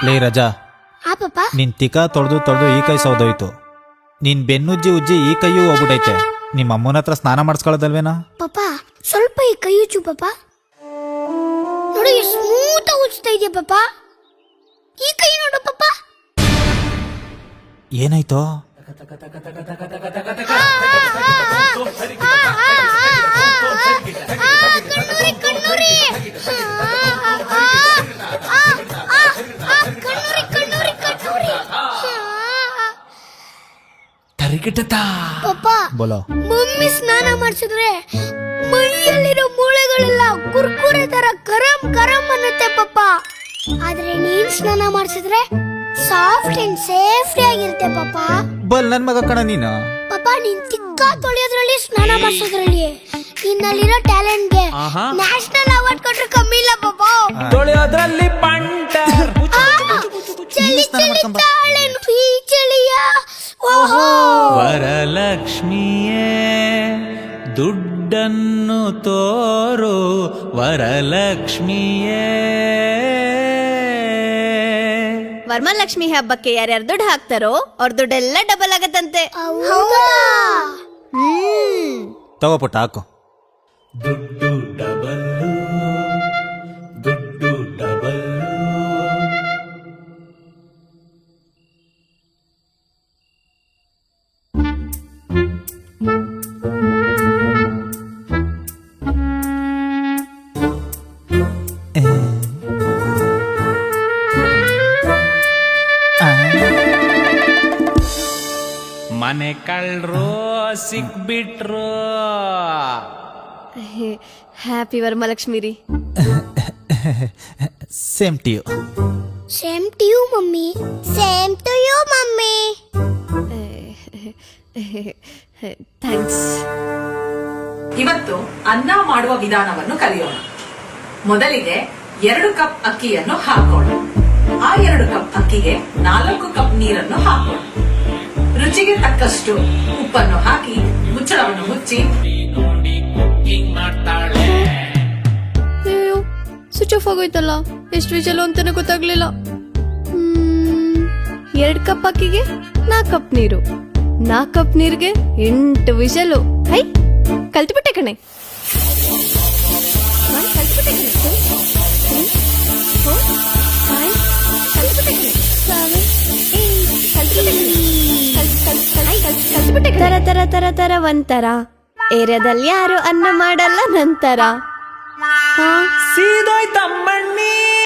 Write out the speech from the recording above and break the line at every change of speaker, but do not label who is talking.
ಲೇ ರಜಾ,
ಆ ಪಪ್ಪ.
ನಿನ್ ತಿಕ ತೊಳೆದು ಈ ಕೈ ಸೌದೋಯ್ತು. ನಿನ್ ಬೆನ್ನುಜ್ಜಿ ಈ ಕೈಯೂ ಹೋಗ್ಬಿಟ್ಟೈತೆ. ನಿಮ್ಮ ಅಮ್ಮನ ಹತ್ರ ಸ್ನಾನ ಮಾಡಿಸ್ಕೊಳ್ಳೋದಲ್ವೇನಾ?
ಪಪ್ಪ ಸ್ವಲ್ಪ ಈ ಕೈ ಉಚ್ಚು ಪಪ್ಪ. ನೋಡಿ ಸ್ಮೂತ್ ಉಜ್ತಾ ಇದೆಯಾ ಪಪ್ಪ. ಈ ಕೈ ನೋಡು ಪಪ್ಪ.
ಏನಾಯ್ತು?
ಪಪ್ಪ,
ಬೋಲೋ.
ಮಮ್ಮಿ ಸ್ನಾನ ಮಾಡಿಸಿದ್ರೆ ಮೈಯಲ್ಲಿರೋ ಮೂಳೆಗಳೆಲ್ಲ ಕುರ್ಕುರೆ ತರ ಗರಂ ಗರಂ ಅನ್ನುತ್ತೆ ಪಪ್ಪ. ಆದ್ರೆ ನೀನ್ ಸ್ನಾನ ಮಾಡಿಸಿದ್ರೆ ಸಾಫ್ಟ್ ಅಂಡ್ ಸೇಫ್ಟಿ ಆಗಿರುತ್ತೆ ಪಪ್ಪ.
ಬಲ್ ನನ್ ಮಗ ಕಣ ನೀನು.
ಪಪ್ಪ, ನೀನ್ ತಿಕ್ಕ ತೊಳೆಯೋದ್ರಲ್ಲಿ ಸ್ನಾನ ಮಾಡಿಸೋದ್ರಲ್ಲಿ ನಿನ್ನಲ್ಲಿರೋ ಟ್ಯಾಲೆಂಟ್ಗೆ ನ್ಯಾಷನಲ್ ಅವಾರ್ಡ್ ಕೊಟ್ರೆ ಕಮ್ಮಿ ಇಲ್ಲ ಪಪ್ಪ.
ತೊಳೆಯೋದ್ರಲ್ಲಿ ಪಂಟರ್.
ಚಳಿ ಚಳಿ ತಾಳೆನು ಈ ಚಳಿಯ. ಓಹೋ,
ವರಲಕ್ಷ್ಮಿಯೇ ದುಡ್ಡನ್ನು ತೋರು, ವರಲಕ್ಷ್ಮಿಯೇ.
ವರಮಹಾಲಕ್ಷ್ಮಿ ಹಬ್ಬಕ್ಕೆ ಯಾರ್ಯಾರು ದುಡ್ಡು ಹಾಕ್ತಾರೋ ಅವ್ರ ದುಡ್ಡೆಲ್ಲ ಡಬಲ್ ಆಗತ್ತಂತೆ.
ತಗೋ ಪುಟ್ಟ, ಹಾಕು.
ದುಡ್ಡು ಡಬಲ್ಲು, ದುಡ್ಡು ಡಬಲ್ಲು. ಮನೆ ಕಳ್ರು ಸಿಕ್ಬಿಟ್ರು.
ಹ್ಯಾಪಿ ವರಮಹಾಲಕ್ಷ್ಮಿ ರೀ.
Same to you.
Same to you mummy. Same to you mummy.
Thanks.
ಇವತ್ತು ಅನ್ನ ಮಾಡುವ ವಿಧಾನವನ್ನು ಕಲಿಯೋಣ. ಮೊದಲಿಗೆ 2 ಕಪ್ ಅಕ್ಕಿಯನ್ನು ಹಾಕೋಣ. ಆ 2 ಕಪ್ ಅಕ್ಕಿಗೆ 4 ಕಪ್ ನೀರನ್ನು ಹಾಕೋಣ. ರುಚಿಗೆ ತಕ್ಕಷ್ಟು ಉಪ್ಪನ್ನು ಹಾಕಿ ಮುಚ್ಚಳವನ್ನು ಮುಚ್ಚಿ.
ಅಯ್ಯೋ, ಸ್ವಿಚ್ ಆಫ್ ಆಗೋಯ್ತಲ್ಲ. ಎಷ್ಟು ವಿಷಲು ಅಂತಾನೆ ಗೊತ್ತಾಗ್ಲಿಲ್ಲ. 2 ಕಪ್ ಅಕ್ಕಿಗೆ 4 ಕಪ್ ನೀರು, 4 ಕಪ್ ನೀರಿಗೆ 8 ವಿಷಲು. ಹೈ, ಕಲ್ತ್ಬಿಟ್ಟೆ ಕಣೆ. ತರ ತರ ತರ ತರ ಒಂತರ ಏರಿಯಾದಲ್ಲಿ ಯಾರು ಅನ್ನ ಮಾಡಲ್ಲ ನಂತರ.
ಸೀದೋಯ್ತಮ್ಮಣ್ಣಿ